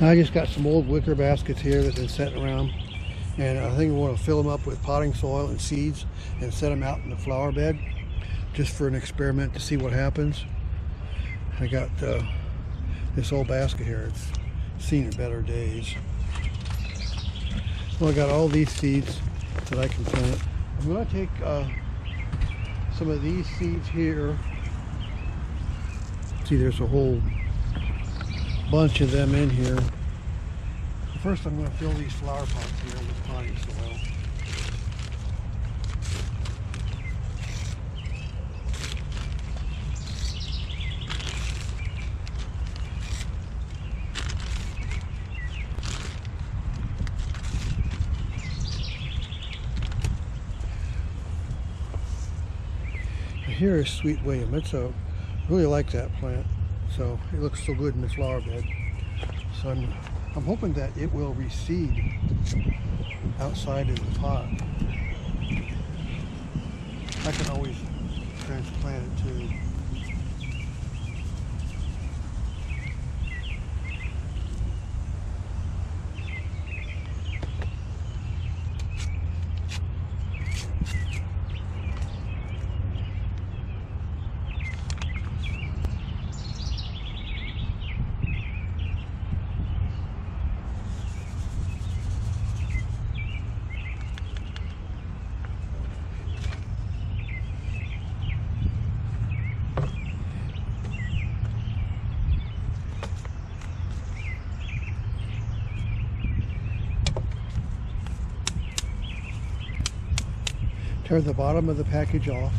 I just got some old wicker baskets here that have been sitting around, and I think we want to fill them up with potting soil and seeds and set them out in the flower bed just for an experiment to see what happens. I got this old basket here. It's seen better days. Well, I got all these seeds that I can plant. I'm going to take some of these seeds here. See, there's a whole bunch of them in here. First, I'm going to fill these flower pots here with potting soil. Here is Sweet William. I really like that plant. So it looks so good in the flower bed. So I'm hoping that it will reseed outside of the pot. I can always transplant it too. Tear the bottom of the package off.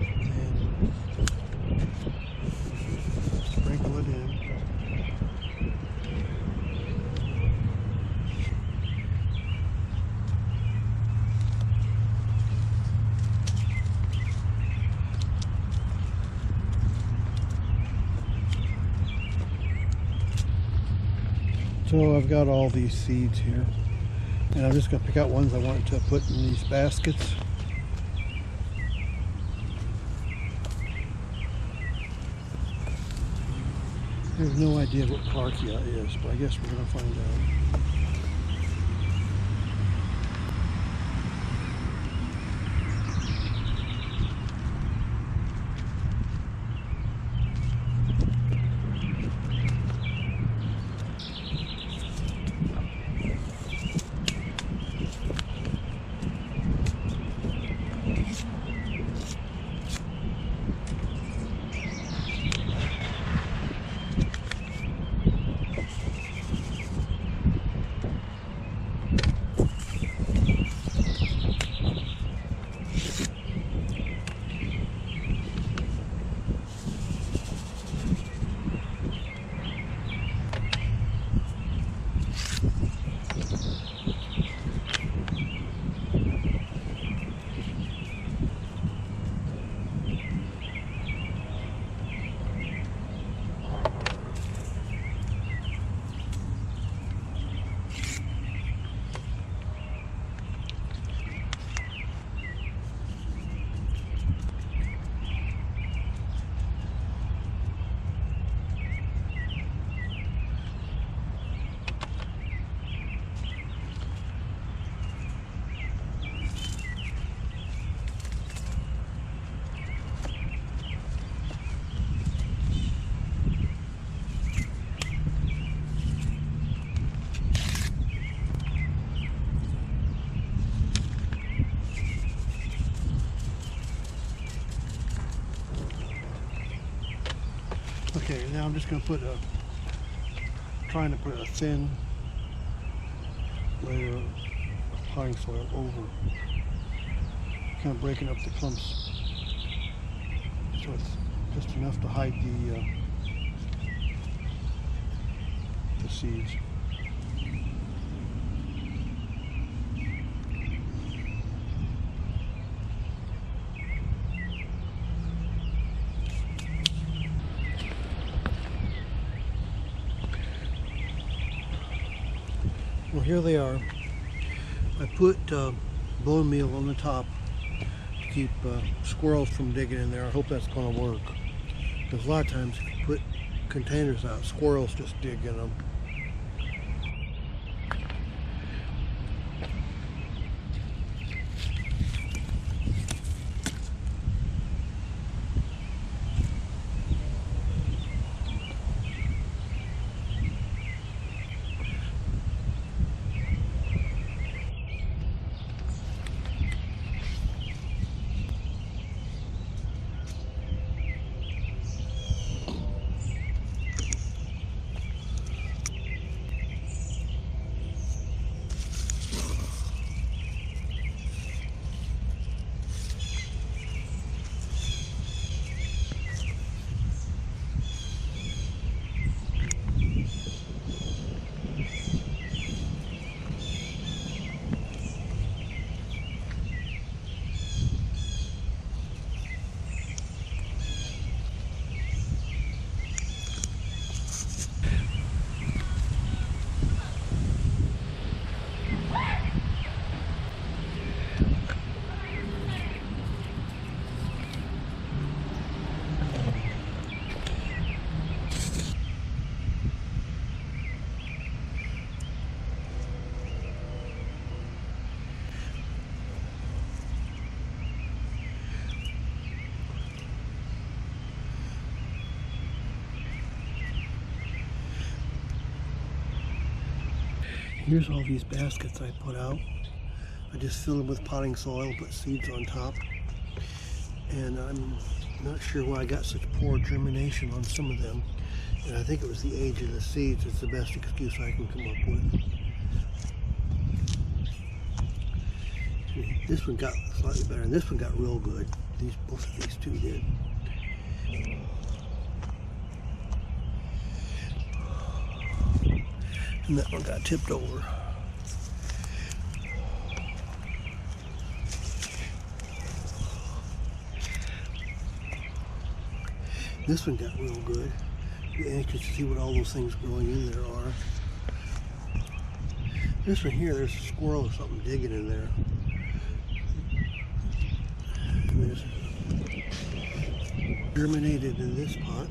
And sprinkle it in. So I've got all these seeds here, and I'm just going to pick out ones I want to put in these baskets. I have no idea what Clarkia is, but I guess we're going to find out. Okay, now I'm just going to trying to put a thin layer of potting soil over, kind of breaking up the clumps so it's just enough to hide the seeds. Well, here they are. I put bone meal on the top to keep squirrels from digging in there. I hope that's going to work. Because a lot of times if you put containers out, squirrels just dig in them. Here's all these baskets I put out. I just fill them with potting soil, put seeds on top. And I'm not sure why I got such poor germination on some of them. And I think it was the age of the seeds. It's the best excuse I can come up with. This one got slightly better, and this one got real good. Both of these two did. And that one got tipped over. This one got real good. Be anxious to see what all those things growing in there are. This one here, there's a squirrel or something digging in there. And there's germinated in this pot.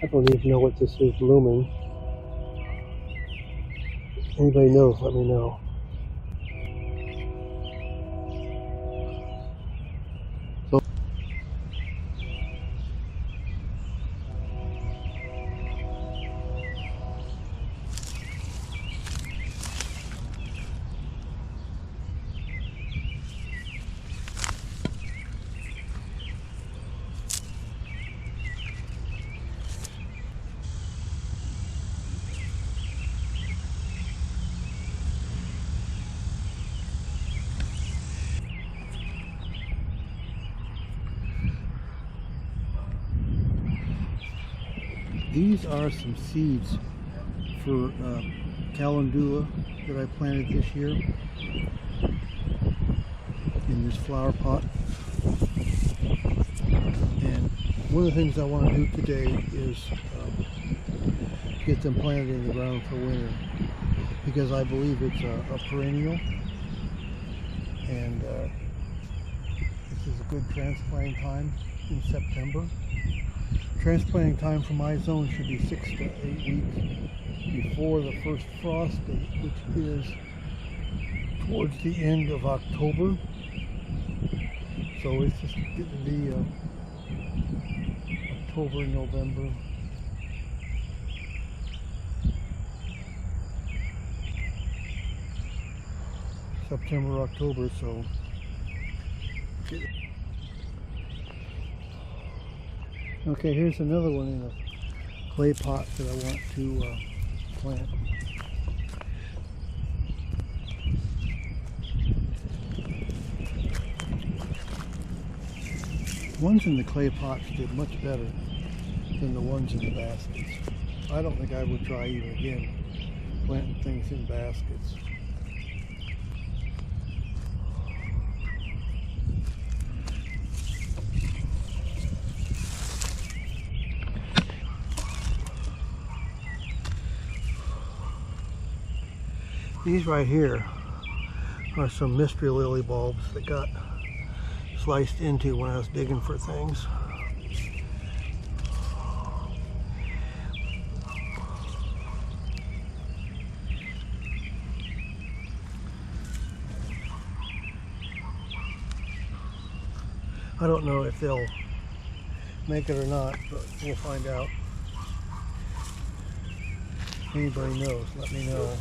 I don't even know what this is blooming. Anybody knows, let me know. These are some seeds for calendula that I planted this year in this flower pot. And one of the things I want to do today is get them planted in the ground for winter, because I believe it's a perennial, and this is a good transplanting time in September. Transplanting time for my zone should be 6 to 8 weeks before the first frost date, which is towards the end of October. So it's just going to be October, November. September, October, so okay, here's another one in a clay pot that I want to plant. Ones in the clay pots did much better than the ones in the baskets. I don't think I would try even again planting things in baskets. These right here are some mystery lily bulbs that got sliced into when I was digging for things. I don't know if they'll make it or not, but we'll find out. If anybody knows, let me know.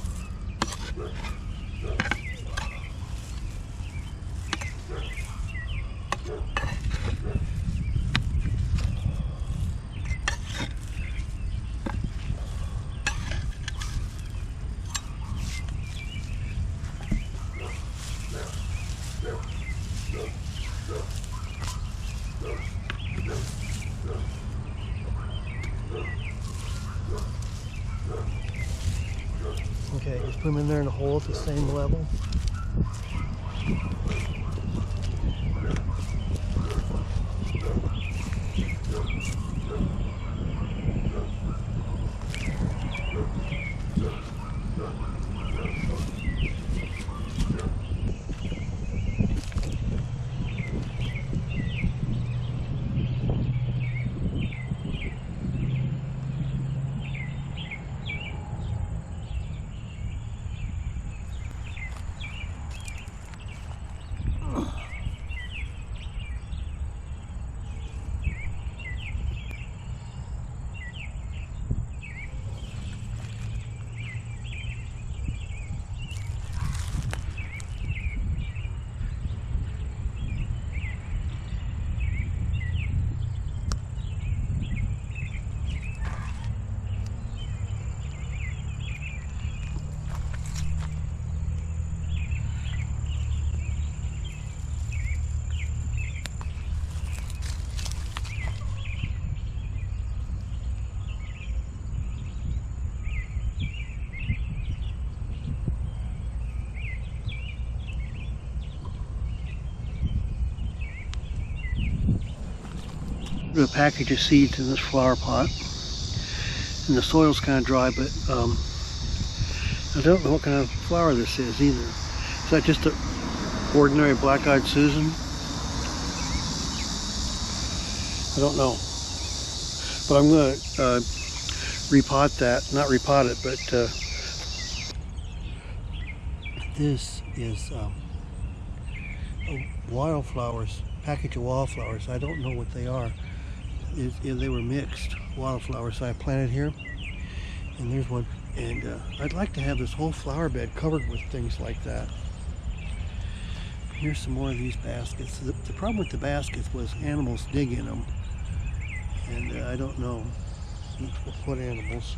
Okay, just put them in there in a hole at the same level. A package of seeds in this flower pot, and the soil's kind of dry, but I don't know what kind of flower this is either. Is that just an ordinary black-eyed Susan? I don't know, but I'm going to repot that, not repot it, but this is wildflowers, package of wildflowers. I don't know what they are. They were mixed wildflowers, so I planted here, and there's one, and I'd like to have this whole flower bed covered with things like that. Here's some more of these baskets. The problem with the baskets was animals dig in them, and I don't know what animals,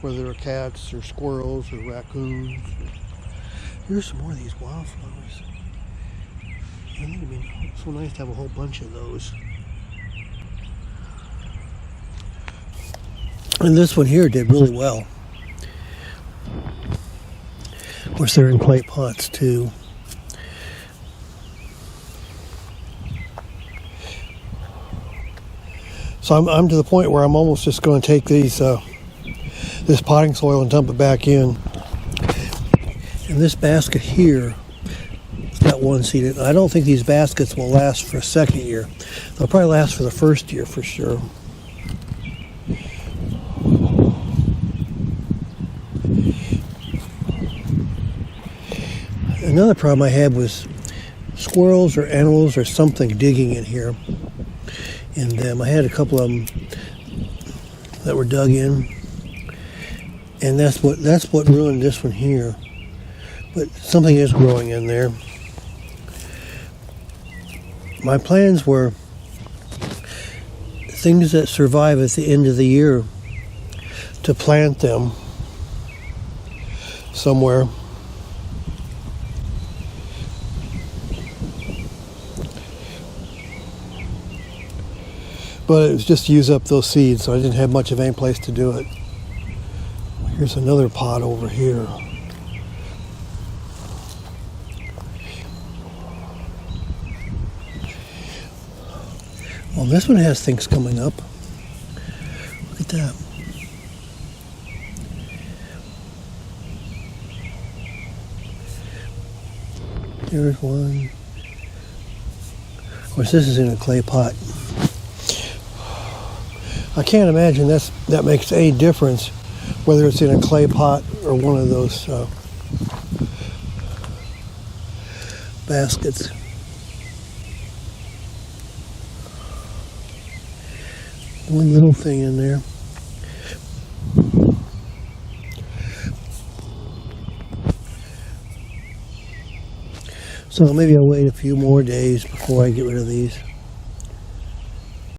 whether they're cats or squirrels or raccoons. Here's some more of these wildflowers. I think it'd be so nice to have a whole bunch of those. And this one here did really well. Of course, they're in clay pots too. So I'm to the point where I'm almost just going to take these this potting soil and dump it back in. And this basket here has got one seed in it. I don't think these baskets will last for a second year. They'll probably last for the first year for sure. Another problem I had was squirrels or animals or something digging in here. And I had a couple of them that were dug in, and that's what ruined this one here. But something is growing in there. My plans were things that survive at the end of the year to plant them somewhere. But it was just to use up those seeds, so I didn't have much of any place to do it. Here's another pot over here. Well, this one has things coming up. Look at that. Here's one. Of course, this is in a clay pot. I can't imagine that makes any difference whether it's in a clay pot or one of those baskets. One little thing in there. So maybe I'll wait a few more days before I get rid of these.